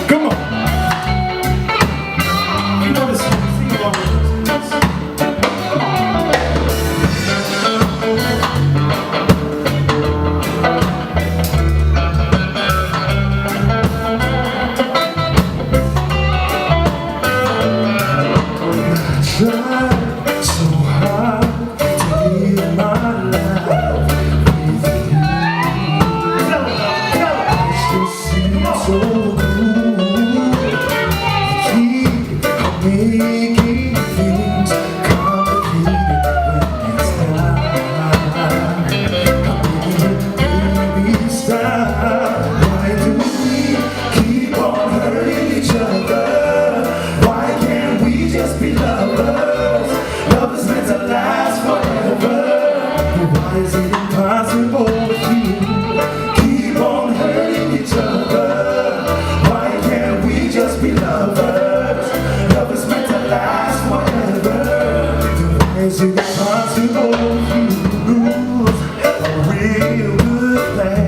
Come on. You know this song. Sing along with us. Tried so hard to live my life with you. It just seems so cool. Keep on making things complicated when it's time. Baby, stop. Why do we keep on hurting each other? Why can't we just be lovers? Love is meant to last forever. Why is it impossible with you? Keep on hurting each other. Why can't we just be lovers? Love is meant to last forever. Why is it impossible with you? A real good thing.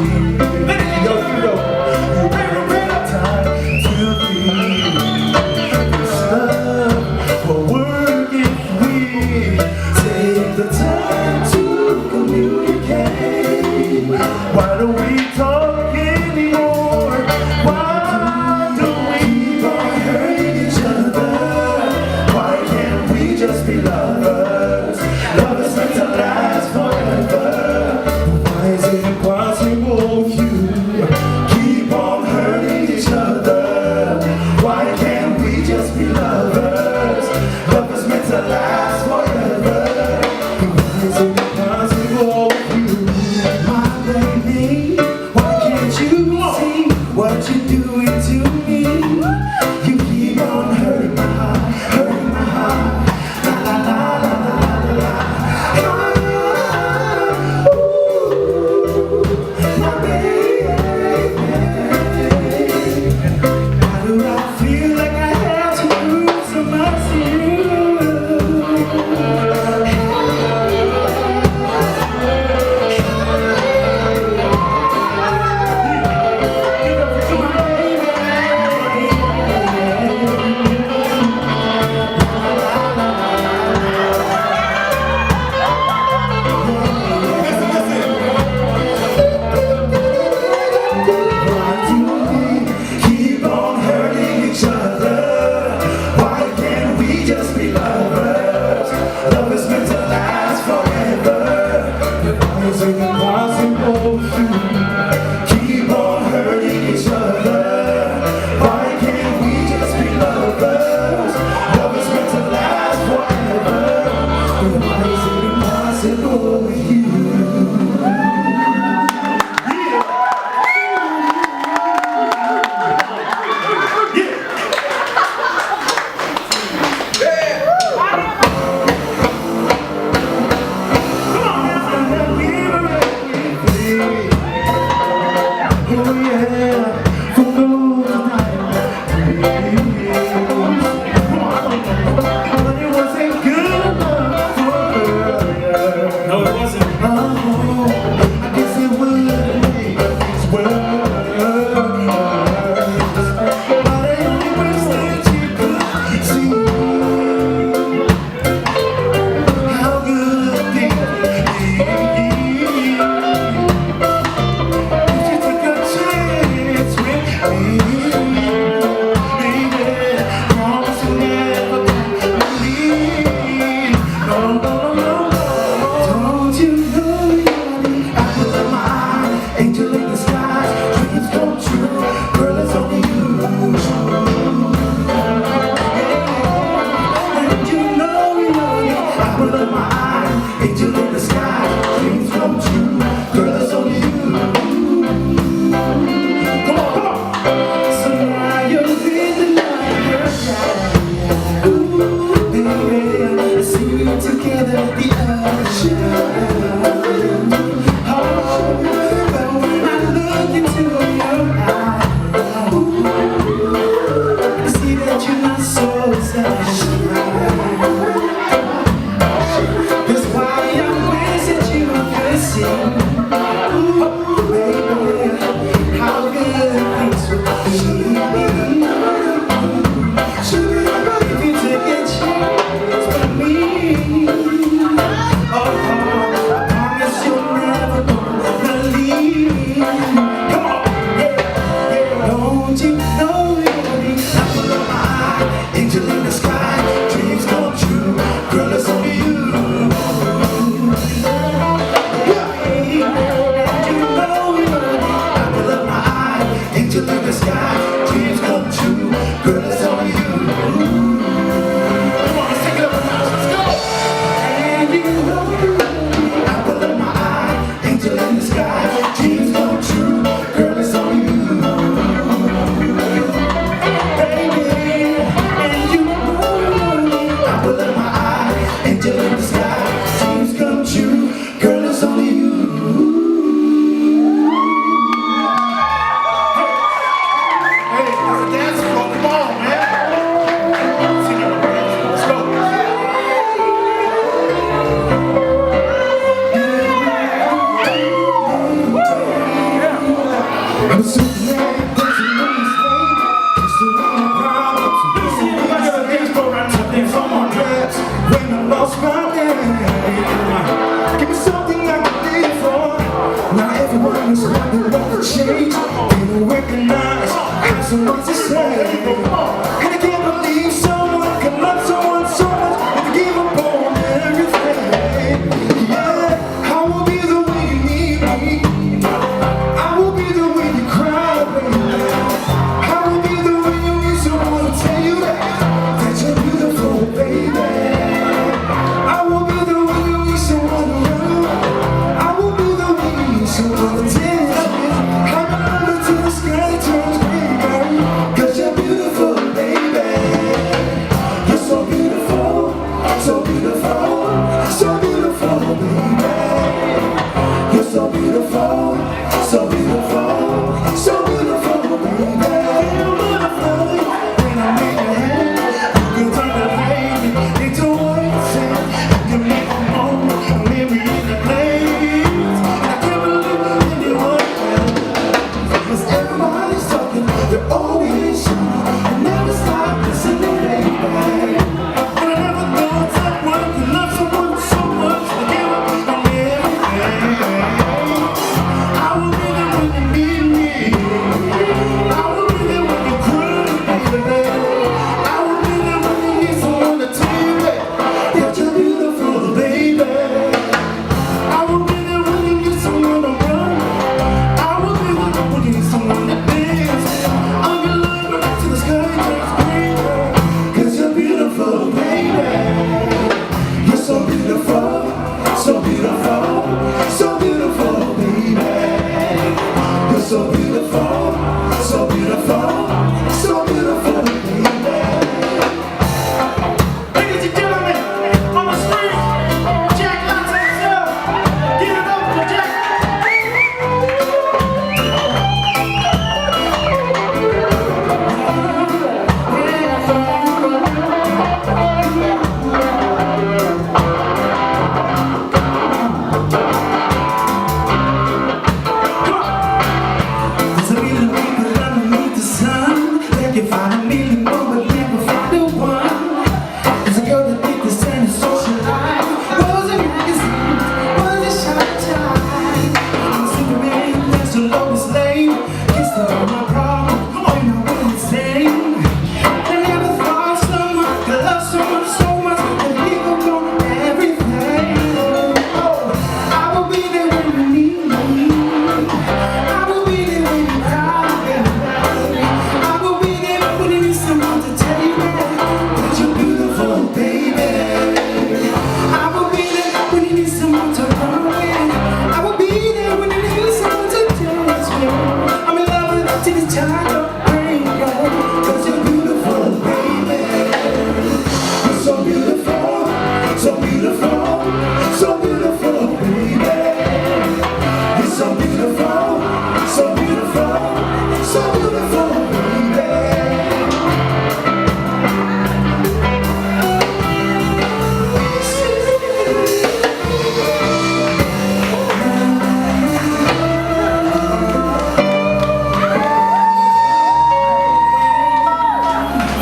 You better time to be. But work if we take the time to communicate. Why don't we talk anymore? Why don't we keep on hurting each other? Why can't we just be lovers? Love is meant to last forever. Why is it impossible with you? Keep on hurting each other. Why can't we just be lovers? Love is meant to last forever. Why is it impossible with you? My baby, why can't you see what you're doing to me? You keep on hurting my heart, hurting my heart. La la la la la la la. Ooh, my baby. Why do I feel like I have to prove so much to you? Why do we keep on hurting each other? Why can't we just be lovers? Love is meant to last forever. Why is it impossible to keep on hurting each other? Why can't we just be lovers? Love is meant to last forever. Why is it impossible with you? Together the ocean. Oh, I'm a Superman, there's a woman's name. Used to run my problems. I got a dance floor and something from my dress. When I lost my name, give me something I can live for. Now everyone is wondering what to change. They don't recognize I have so much to say. And I can't believe someone can love someone so much and give up on everything. Yeah, I will be the way you need me. I will be the way you cry, baby. I will be the way you need someone to tell you that you're beautiful, baby. I will be the way you need someone to run. I will be the way you need someone to tell you. Climb up to the sky, turns green, girl. 'Cause you're beautiful, baby. You're so beautiful, so beautiful, so beautiful, baby. You're so beautiful, so beautiful, so beautiful, baby. You're beautiful. When I'm in your hand, you can turn the pain into words, and you can make a moment, a memory in the place. I can't believe anyone else, 'cause everybody's talking, they're always shouting. I never stop listening, baby. And I never thought someone could love someone so much to give up on everything. I will be there when you need me. I will be there when you cry, baby. I will be there when you need someone to tell you that you're beautiful, baby. I will be there when you need someone to run. I will be there when you need someone to dance. I'm your love right to the sky, turns green, 'cause you're beautiful, baby. You're so beautiful, so beautiful, so beautiful, baby. You're so beautiful, so beautiful, so beautiful, baby. Ladies and gentlemen, on the street, Jack Lance himself. Give it up for Jack. There's a million people underneath the sun. They can find a million more, but never find the one. There's a girl that think this and is social life. Was a magazine, was a short time. I'm a Superman, that's the lowest lane. It's the my problem, oh, you know what I'm saying. I never thought someone could love someone so much and give up on everything. Oh, I will be there when you need me. I will be there when you cry, baby. I will be there when you need someone to tell you that you're beautiful, baby. I will be there when you need someone to run with. I will be there when you need someone to dance with. I'm in love with till it's time to break, 'cause you're beautiful, baby. You're so beautiful, so beautiful, so beautiful, baby. You're so beautiful, so beautiful, so beautiful, baby.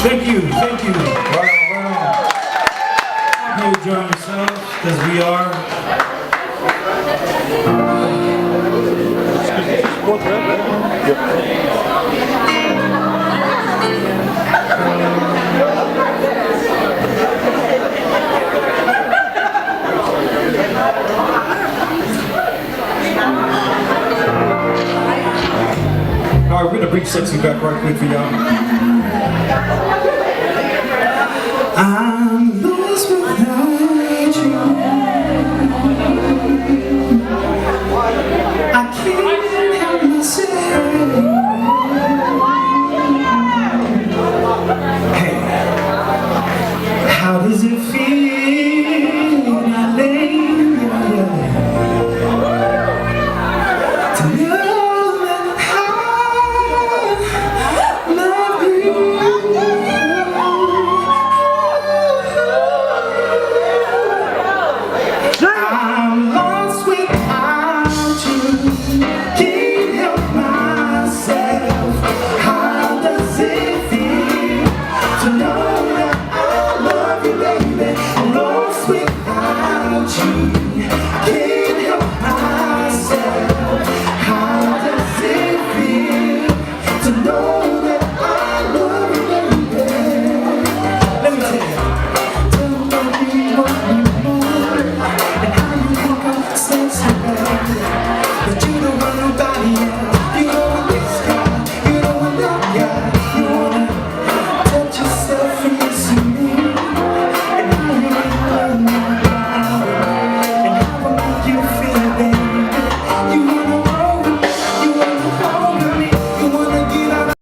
Thank you, thank you. I hope you enjoy yourselves, because we are. All right, we're gonna bring sexy back right quick for y'all. I'm lost without